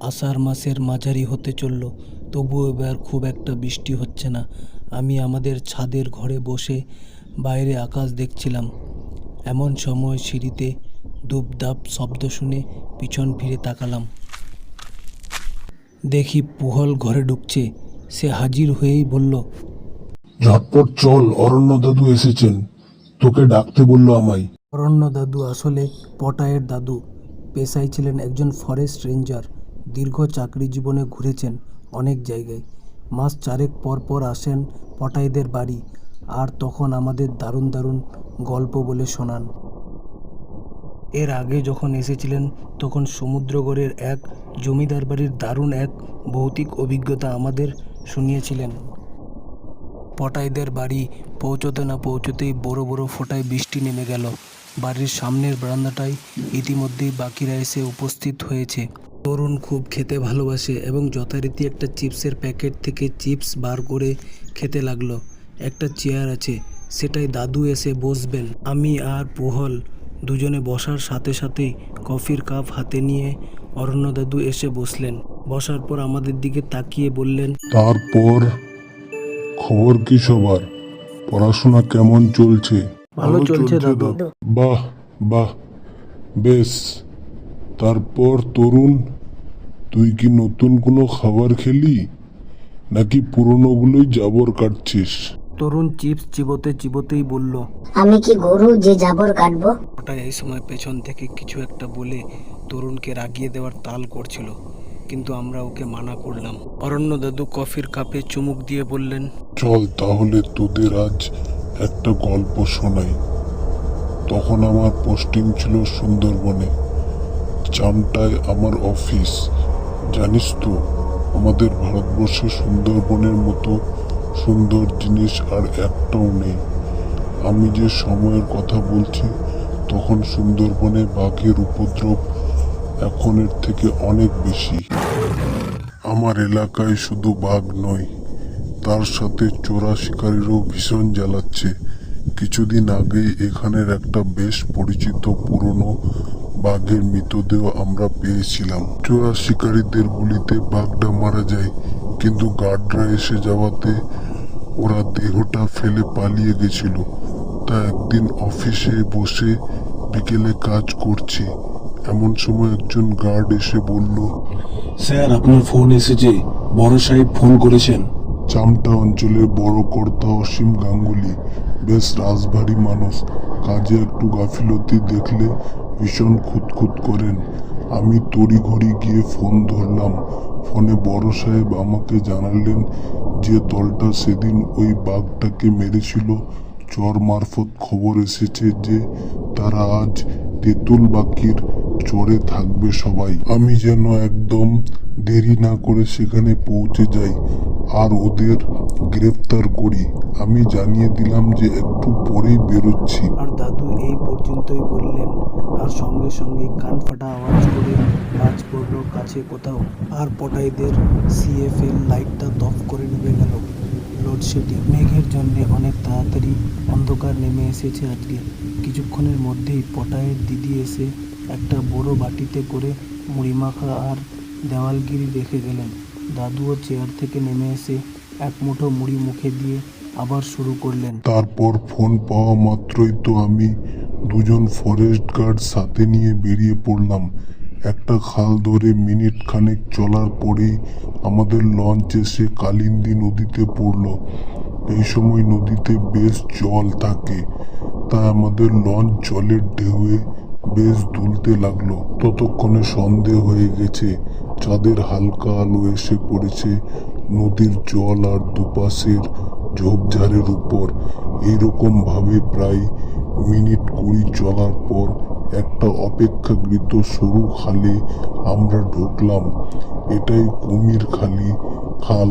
আষাঢ় মাসের মাঝারি হতে চলল, তবুও এবার খুব একটা বৃষ্টি হচ্ছে না। আমি আমাদের ছাদের ঘরে বসে বাইরে আকাশ দেখছিলাম। এমন সময় সিঁড়িতে দুপদাপ শব্দ শুনে পিছন ফিরে তাকালাম। দেখি পুহল ঘরে ঢুকছে। সে হাজির হয়েই বলল, ঝটপট চল, অরণ্য দাদু এসেছেন, তোকে ডাকতে বললো আমায়। অরণ্য দাদু আসলে পটায়ের দাদু। পেশায় ছিলেন একজন ফরেস্ট রেঞ্জার। দীর্ঘ চাকরি জীবনে ঘুরেছেন অনেক জায়গায়। মাস চারেক পর পর আসেন পটাইদের বাড়ি, আর তখন আমাদের দারুণ দারুণ গল্প বলে শোনান। এর আগে যখন এসেছিলেন তখন সমুদ্রগড়ের এক জমিদার বাড়ির দারুণ এক ভৌতিক অভিজ্ঞতা আমাদের শুনিয়েছিলেন। পটাইদের বাড়ি পৌঁছতে না পৌঁছতেই বড় বড় ফোঁটায় বৃষ্টি নেমে গেল। বাড়ির সামনের বারান্দাটায় ইতিমধ্যেই বাকিরা এসে উপস্থিত হয়েছে। তরুণ খুব খেতে ভালোবাসে এবং যথারীতি একটা চিপসের প্যাকেট থেকে চিপস বার করে খেতে লাগলো। একটা চেয়ার আছে, সেটাই দাদু এসে বসবেন। আমি আর পুহল দুজনে বসার সাথে সাথেই কফির কাপ হাতে নিয়ে অরণ্য দাদু এসে বসলেন। বসার পর আমাদের দিকে তাকিয়ে বললেন, তারপর খবর কি সবার? পড়াশোনা কেমন চলছে? ভালো চলছে দাদু। বাহ বাহ, বেশ। তারপর তরুণ, তুই কি নতুন কোনো খাবার খেলি, নাকি পুরনোগুলোই জাবর কাটছিস? তরুণ চিপস চিবোতে চিবোতেই বলল, আমি কি গরু যে জাবর কাটবো? ওটা এই সময় পেছন থেকে কিছু একটা বলে তরুণকে রাগিয়ে দেওয়ার তাল করছিল, কিন্তু আমরা ওকে মানা করলাম। অরণ্য দাদু কফির কাপে চুমুক দিয়ে বললেন, চল তাহলে তোদের আজ একটা গল্প শোনাই। তখন আমার পোস্টিং ছিল সুন্দরবনে। চামটায় আমার অফিস। জানিস তো, আমাদের ভারতবর্ষে সুন্দরবনের মতো সুন্দর জিনিস আর একটাও নেই। আমি যে সময়ের কথা বলছি, তখন সুন্দরবনে বাঘের উপদ্রব এখনের থেকে অনেক বেশি। আমার এলাকায় শুধু বাঘ নয়, তার সাথে চোরা শিকারীরাও ভীষণ জ্বালাচ্ছে। কিছুদিন আগেই এখানের একটা বেশ পরিচিত পুরনো বাঘের মৃতদেহ আমরা পেয়েছিলাম। চোরা শিকারীদের গুলিতে বাঘটা মারা যায়, কিন্তু গার্ডরা এসে যাওয়াতে ওরা দেহটা ফেলে পালিয়ে গেছিল। তা একদিন অফিসে বসে বিকেলে কাজ করছি, এমন সময় একজন গার্ড এসে বলল, স্যার, আপনার ফোন এসেছে, বড় সাহেব ফোন করেছেন। চামটা অঞ্চলের বড় কর্তা অসীম গাঙ্গুলি বেশ রাশভারী মানুষ। কাজে একটু গাফিলতি দেখলে ভীষণ খুঁতখুত করেন। আমি তড়িঘড়ি গিয়ে ফোন ধরলাম। ফোনে বড় সাহেব আমাকে জানালেন যে দলটা সেদিন ওই বাঘটাকে মেরেছিল, চর মারফত খবর এসেছে যে তারা আজ তেঁতুলবাকির চরে থাকবে সবাই। আমি যেন একদম দেরি না করে সেখানে পৌঁছে যাই আর ওদের গ্রেফতার করি। আমি জানিয়ে দিলাম যে একটু পরেই বেরোচ্ছি। আর দাদু এই পর্যন্তই বললেন, আর সঙ্গে সঙ্গে কান ফাটা আওয়াজ করে বাজ পড়ল কাছে কোথাও, আর পটাইদের সিএফএল লাইটটা দফ করে নিভে গেল। লোডশেডিং। মেঘের জন্য অনেক তাড়াতাড়ি অন্ধকার নেমে এসেছে আজকে। কিছুক্ষণের মধ্যেই পটায়ের দিদি এসে একটা বড় বাটিতে করে মুড়ি মাখা আর দেওয়ালগিরি রেখে গেলেন। দাদুও চেয়ার থেকে নেমে এসে এক মুঠো মুড়ি মুখে দিয়ে আবার শুরু করলেন। তারপর ফোন পাওয়া মাত্রই তো আমি দুজন ফরেস্ট গার্ড সাথে নিয়ে বেরিয়ে পড়লাম। একটা খাল ধরে মিনিট খানেক চলার পরেই আমাদের লঞ্চ এসে কালিন্দী নদীতে পড়ল। এই সময় নদীতে বেশ জল থাকে, তাই আমাদের লঞ্চ জলের ঢেউয়ে বেশ দুলতে লাগলো। ততক্ষণে সন্ধে হয়ে গেছে, চাঁদের হালকা আলো এসে পড়েছে নদীর জল আর দুপাশের ঝোপঝাড়ের উপর। এইরকম ভাবে প্রায় মিনিট 20 চলার পর একটা অপেক্ষাকৃত সরু খালে আমরা ঢুকলাম। এটাই কুমির খাল,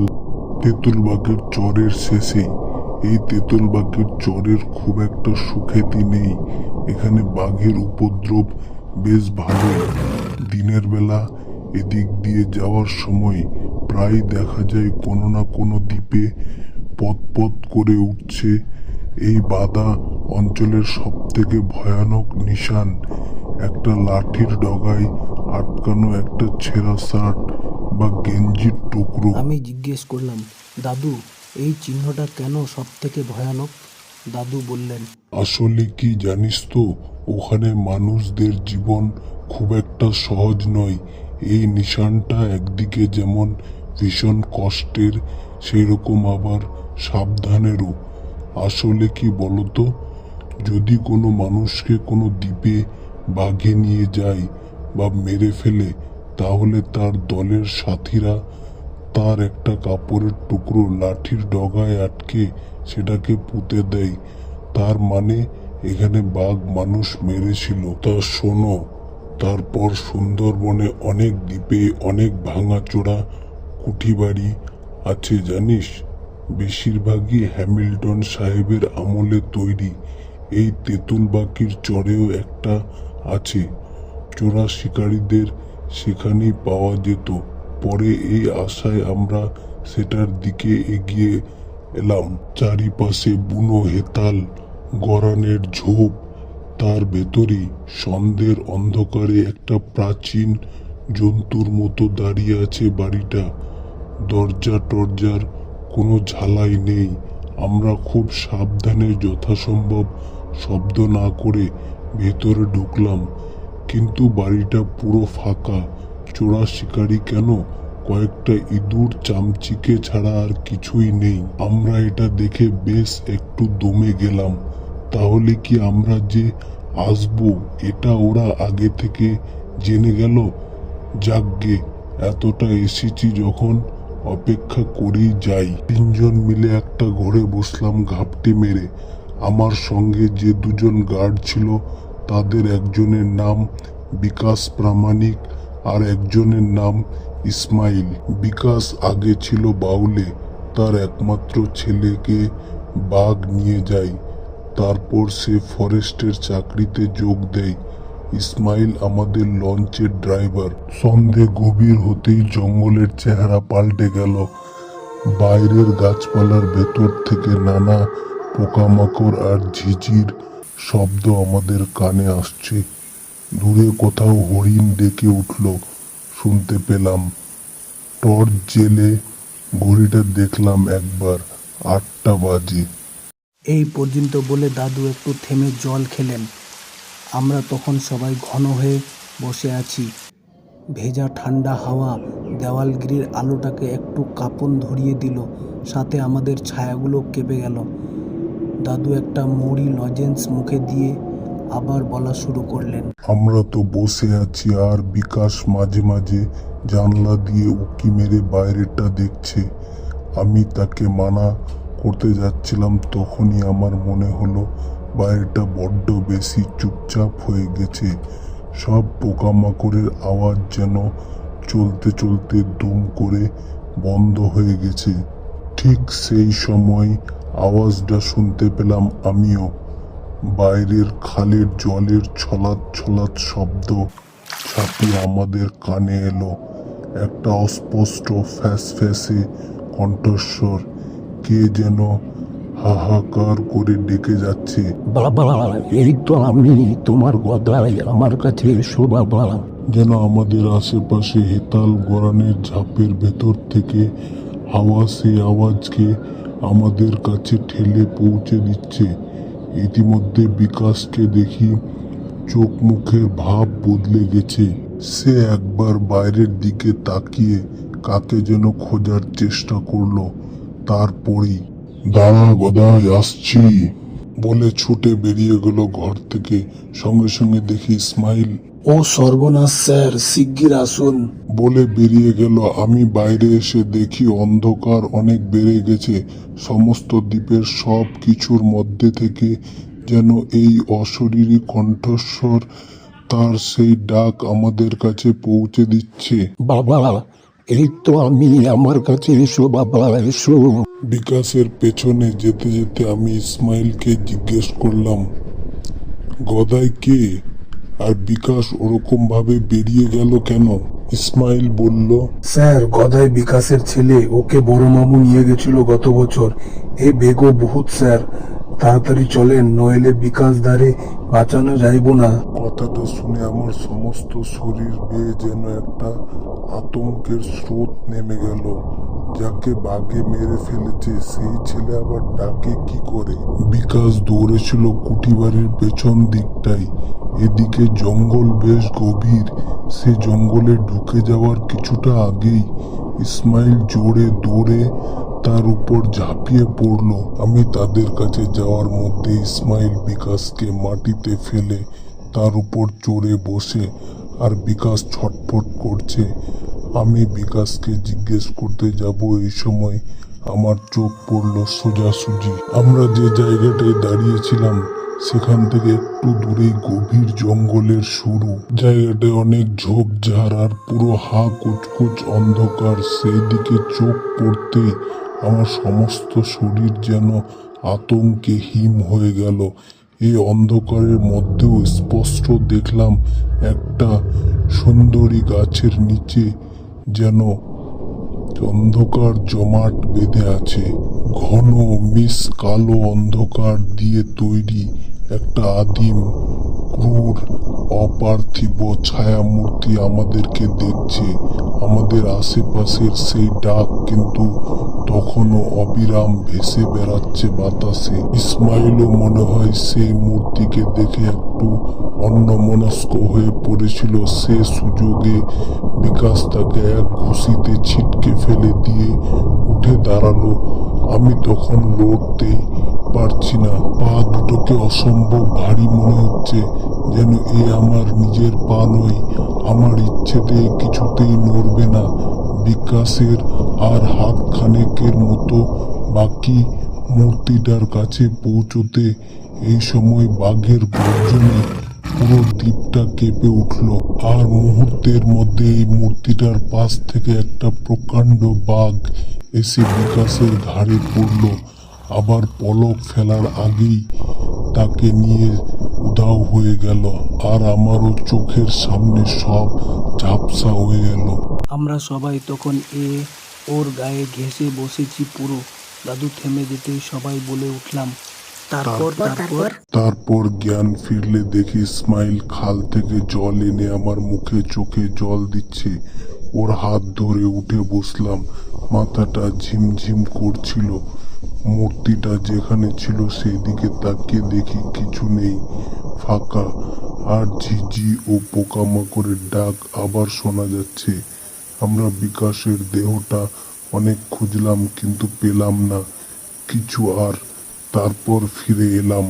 তেঁতুলবাগের চরের শেষেই। এই তেঁতুলবাগের চরের খুব একটা সুখ্যাতি নেই। এখানে বাঘের উপদ্রব বেশ ভালো। দিনের বেলা এদিক দিয়ে যাওয়ার সময় প্রায় দেখা যায় কোনো না কোনো দ্বীপে পথ করে উঠছে এই বাদা অঞ্চলের সবথেকে ভয়ানক নিশান। একটা লাঠির ডগায় আটকানো একটা ছেঁড়া শার্ট বা গেঞ্জির টুকরো। আমি জিজ্ঞেস করলাম, দাদু এই চিহ্নটা কেন সব থেকে ভয়ানক? দাদু বললেন, আসলে কি জানিস তো, ওখানে মানুষদের জীবন খুব একটা সহজ নয়। এই নিশানটা একদিকে যেমন ভীষণ কষ্টের, সেই রকম আবার সাবধানেরও। আসলে কি বলতো, যদি কোনো মানুষকে কোনো দ্বীপে বাঘে নিয়ে যায় বা মেরে ফেলে, তাহলে তার দলের সাথীরা তার একটা কাপড়ের টুকরো লাঠির ডগায় আটকে সেটাকে পুঁতে দেয়। তার মানে এখানে বাঘ মানুষ মেরেছিল। তা শোনো, তারপর সুন্দরবনে অনেক দ্বীপে অনেক ভাঙাচোরা কুঠিবাড়ি আছে জানিস। বেশিরভাগই হ্যামিল্টন সাহেবের আমলে তৈরি। এই তেঁতুলবাকির চরেও একটা আছে। চোরা শিকারীদের সেখানেই পাওয়া যেত। পরে এই আশায় আমরা সেটার দিকে এগিয়ে এলাম। চারিপাশে বুনো হেতাল, গরানের ঝোপ, তার ভেতরেই সন্ধ্যের অন্ধকারে একটা প্রাচীন জন্তুর মতো দাঁড়িয়ে আছে বাড়িটা। দরজা টরজার কোনো ঝালাই নেই। আমরা খুব সাবধানে যথাসম্ভব শব্দ না করে ভেতরে ঢুকলাম, কিন্তু বাড়িটা পুরো ফাঁকা। চোরা শিকারি কেন, কয়েকটা ইঁদুর চামচিকে ছাড়া আর কিছুই নেই। আমরা এটা দেখে বেশ একটু দমে গেলাম। তাহলে কি আমরা যে আসবো এটা ওরা আগে থেকে জেনে গেল? যাকগে, এতটা এসেছি যখন, অপেক্ষা করেই যাই। তিনজন মিলে একটা ঘরে বসলাম ঘাপটি মেরে। আমার সঙ্গে যে দুজন গার্ড ছিল তাদের একজনের নাম বিকাশ প্রামাণিক আর একজনের নাম ইসমাইল। বিকাশ আগে ছিল বাউলে, তার একমাত্র ছেলেকে বাঘ নিয়ে যায়। তারপর সে ফরেস্টের চাকরিতে যোগ দেয়। ইসমাইল আমাদের লঞ্চের ড্রাইভার। সন্ধে গভীর হতেই জঙ্গলের চেহারা পাল্টে গেল। বাইরের গাছপালার ভেতর থেকে নানা পোকামাকড় আর ঝিঝির শব্দ আমাদের কানে আসছে। দূরে কোথাও হরিণ ডেকে উঠল শুনতে পেলাম। টর্চ জেলে ঘড়িটা দেখলাম একবার, 8টা বাজে। এই পর্যন্ত বলে দাদু একটু থেমে জল খেলেন। আমরা তখন সবাই ঘন হয়ে বসে আছি। ভেজা ঠান্ডা হাওয়া দেওয়ালগিরির আলোটাকে একটু কাঁপন ধরিয়ে দিল, সাথে আমাদের ছায়াগুলো কেঁপে গেল। দাদু একটা মুড়ি লজেন্স মুখে দিয়ে আবার বলা শুরু করলেন, আমরা তো বসে আছি আর বিকাশ মাঝে মাঝে জানলা দিয়ে উঁকি মেরে বাইরেটা দেখছে। আমি তাকে মানা করতে যাচ্ছিলাম, তখনই আমার মনে হলো বাইরেটা বড্ড বেশি চুপচাপ হয়ে গেছে। সব পোকামাকড়ের আওয়াজ যেন চলতে চলতে দুম করে বন্ধ হয়ে গেছে। ঠিক সেই সময় আওয়াজটা শুনতে পেলাম আমিও। বাইরের খালের জলের ছলাৎ ছলাৎ শব্দ ছাপিয়ে আমাদের কানে এলো। একটা অস্পষ্ট ফ্যাসফ্যাসে কণ্ঠস্বর, কে যেন হাহাকার করে ডেকে যাচ্ছে। বাবা, এই তো আমি, তোমার গদাই, আমার কাছে এসো বাবা। যেন আমাদের আশেপাশে হেতাল গরানের ঝাপের ভেতর থেকে হাওয়া সেই আওয়াজকে আমাদের কাছে ঠেলে পৌঁছে দিচ্ছে। ইতিমধ্যে বিকাশকে দেখি চোখ মুখের ভাব বদলে গেছে। সে একবার বাইরের দিকে তাকিয়ে কাকে যেন খোঁজার চেষ্টা করলো। তারপরই দাঁড়া গদাই, আসছি বলে ছুটে বেরিয়ে গেল ঘর থেকে। সঙ্গে সঙ্গে দেখি ইসমাইল ও সর্বনাশ স্যার, শিগগির আসুন। বলে বেরিয়ে গেল। আমি বাইরে এসে দেখি অন্ধকার অনেক বেড়ে গেছে। সমস্ত দ্বীপের সব কিছুর মধ্যে থেকে যেন এই অশরীরী কণ্ঠস্বর তার সেই ডাক আমাদের কাছে পৌঁছে দিচ্ছে। বাবা, এই তো আমি, আমার কাছে এসো বাবা, এসো। বিকাশের পেছনে যেতে যেতে আমি ইসমাইলকে জিজ্ঞেস করলাম, গদাই কে? আর বিকাশ ওরকম ভাবে বেরিয়ে গেল কেন? ইসমাইল বলল, স্যার, গদাই বিকাশের ছেলে, ওকে বড় মামু নিয়ে গেছিল গত বছর। এই বেগও বহুত স্যার, তাড়াতাড়ি চলেন, নইলে বিকাশ দ্বারে বাঁচানো যাইব না। কথাটা শুনে আমার সমস্ত শরীর বেয়ে যেন একটা আতঙ্কের স্রোত নেমে গেল। যাকে বাঘে মেরে ফেলেছে সেই ছেলে আবার ডাকে কি করে? বিকাশ দৌড়েছিল কুটিবাড়ির পেছন দিকটায়। এদিকে জঙ্গল বেশ গভীর। সে জঙ্গলে ঢুকে যাওয়ার কিছুটা আগেই ইসমাইল জোরে দৌড়ে তার উপর ঝাঁপিয়ে পড়লো। আমি তাদের কাছে যাওয়ার মধ্যে ইসমাইল বিকাশকে মাটিতে ফেলে তার উপর চড়ে বসে, আর বিকাশ ছটফট করছে। আমি বিকাশকে জিজ্ঞেস করতে যাব, এই সময় আমার চোখ পড়ল সোজাসুজি। আমরা যে জায়গাটায় দাঁড়িয়েছিলাম সেখান থেকে একটু দূরেই গভীর জঙ্গলের শুরু। জায়গাটায় অনেক ঝোপঝাড় আর পুরো হা কুচকুচ অন্ধকার। সেই দিকে চোখ পড়তেই আমার সমস্ত শরীর যেন আতঙ্কে হিম হয়ে গেল। এই অন্ধকারের মধ্যেও স্পষ্ট দেখলাম একটা সুন্দরী গাছের নিচে যেন অন্ধকার জমাট বেঁধে আছে। ঘন মিস কালো অন্ধকার দিয়ে তৈরি একটা আদিম, ক্রূর, অপার্থিব ছায়ামূর্তি আমাদেরকে দেখছে। আমাদের আশেপাশের সেই ডাক কিন্তু তখনও অবিরাম ভেসে বেড়াচ্ছে বাতাসে। ইসমাইলও মনে হয় সেই মূর্তিকে দেখে একটু অন্যমনস্ক হয়ে পড়েছিল। সে সুযোগে বিকাশ তাকে এক ঘুষিতে ছিটকে ফেলে দিয়ে উঠে দাঁড়ালো। আমি তখন লড়তেই পারছি না। পা দুটোকে অসম্ভব ভারী মনে হচ্ছে, যেন এ আমার নিজের পা নয়। আমার ইচ্ছেতে কিছুতেই নড়বে না। বিকাশের আর হাত খানেকের মতো বাকি। মূর্তিটার কাছে পৌঁছতে এই সময় বাঘের গর্জনে পুরো দ্বীপটা কেঁপে উঠল। আর মুহূর্তের মধ্যে এই মূর্তিটার পাশ থেকে একটা প্রকাণ্ড বাঘ এসে বিকাশের ঘাড়ে পড়ল। আবার পলক ফেলার আগেই তাকে নিয়ে উধাও হয়ে গেল। আর আমারও চোখের সামনে সব ঝাপসা হয়ে এল। আমরা সবাই তখন ওর গায়ে ঘেঁষে বসেছি পুরো। দাদু থেমে যেতেই সবাই বলে উঠলাম, তারপর জ্ঞান ফিরলে দেখি ইসমাইল খাল থেকে জল এনে আমার মুখে চোখে জল দিচ্ছে। ওর হাত ধরে উঠে বসলাম। মাথাটা ঝিমঝিম করছিল। মূর্তিটা যেখানে ছিল সেই দিকে তাকিয়ে দেখি কিছু নেই, ফাঁকা। আর ঝিঝি ও পোকামাকড়ের ডাক আবার শোনা যাচ্ছে। আমরা বিকাশের দেহটা অনেক খুঁজলাম কিন্তু পেলাম না কিছু আর। তারপর ফিরে এলাম।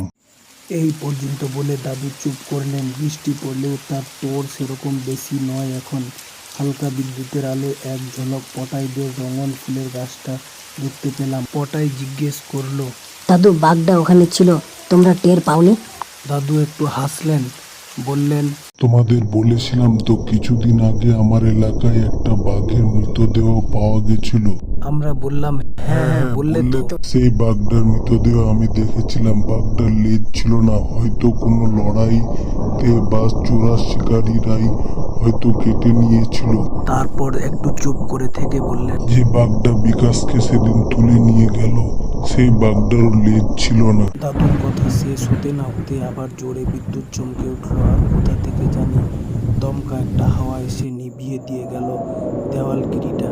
এই পর্যন্ত বলে দাদু চুপ করলেন। বৃষ্টি পড়লেও তার তোড় সেরকম বেশি নয় এখন। হালকা বিদ্যুতের আলো এক ঝলক পটাইদের রঙন ফুলের গাছটা দেখতে পেলাম। পটাই জিজ্ঞেস করলো, দাদু বাঘটা ওখানে ছিল, তোমরা টের পাওনি? দাদু একটু হাসলেন, বললেন, তোমাদের বলেছিলাম তো কিছুদিন আগে আমার এলাকায় একটা বাঘের মৃতদেহ পাওয়া গেছিল। আমরা বললাম, হ্যাঁ বললে তো। সেই বাঘটার মৃতদেহ আমি দেখেছিলাম। বাঘটার লেজ ছিল না, হয়তো কোনো লড়াইতে বা চোরা শিকারীরাই হয়তো কেটে নিয়েছিল। তারপর একটু চুপ করে থেকে বললেন, যে বাঘটা বিকাশকে সেদিন তুলে নিয়ে গেল সেই বাঘটারও লেজ ছিল না। দাদুর কথা শেষ হতে না হতে আবার জোরে বিদ্যুৎ চমকে উঠল। আর কোথা থেকে জানি দমকা একটা হাওয়া এসে নিভিয়ে দিয়ে গেল দেওয়ালগিরিটা।